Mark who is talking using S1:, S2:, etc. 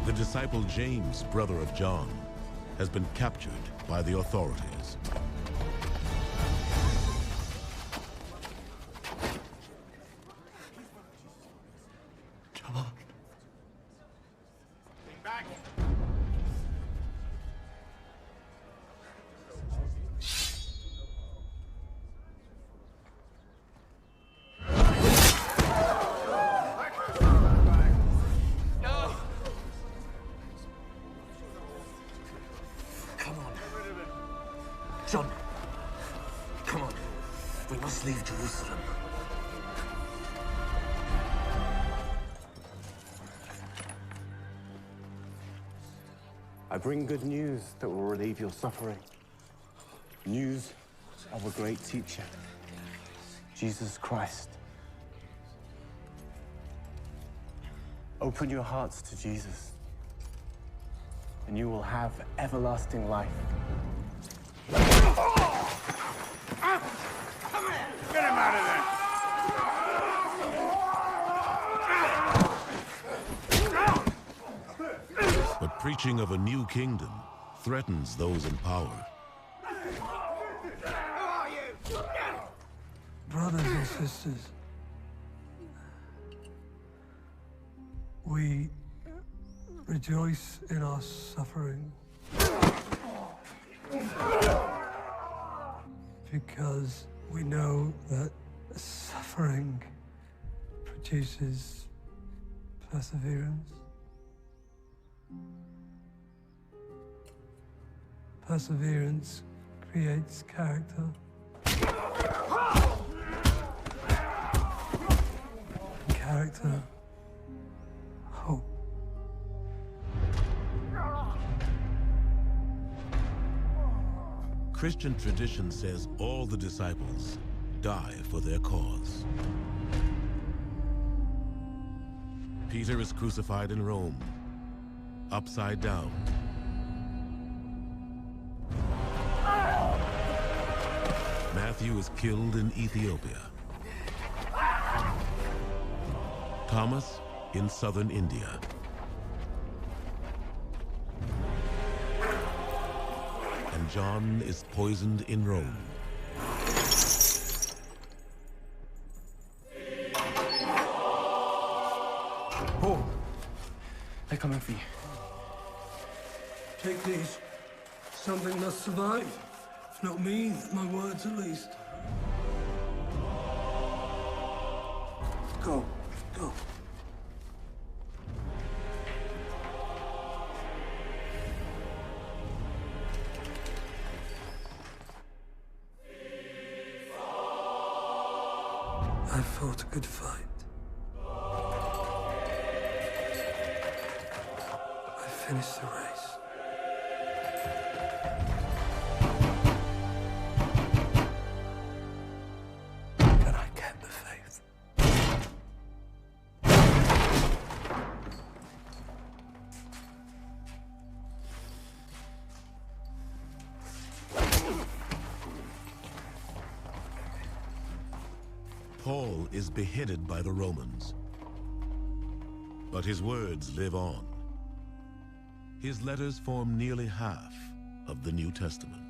S1: The disciple James, brother of John, has been captured by the authorities.
S2: John.
S3: Back.
S2: John, come on. We must leave Jerusalem.
S4: I bring good news that will relieve your suffering. News of a great teacher, Jesus Christ. Open your hearts to Jesus, and you will have everlasting life.
S3: Get him out of there!
S1: But preaching of a new kingdom threatens those in power.
S5: Brothers and sisters, we rejoice in our suffering because we know that suffering produces perseverance. Perseverance creates character. Character, hope.
S1: Christian tradition says all the disciples die for their cause. Peter is crucified in Rome, upside down. Matthew is killed in Ethiopia. Thomas in southern India. And John is poisoned in Rome.
S4: Paul, they're coming for you.
S5: Take these. Something must survive. If not me, my words at least. Go. Go. I fought a good fight. I finished the race. And I kept the faith.
S1: Paul is beheaded by the Romans, but his words live on. His letters form nearly half of the New Testament.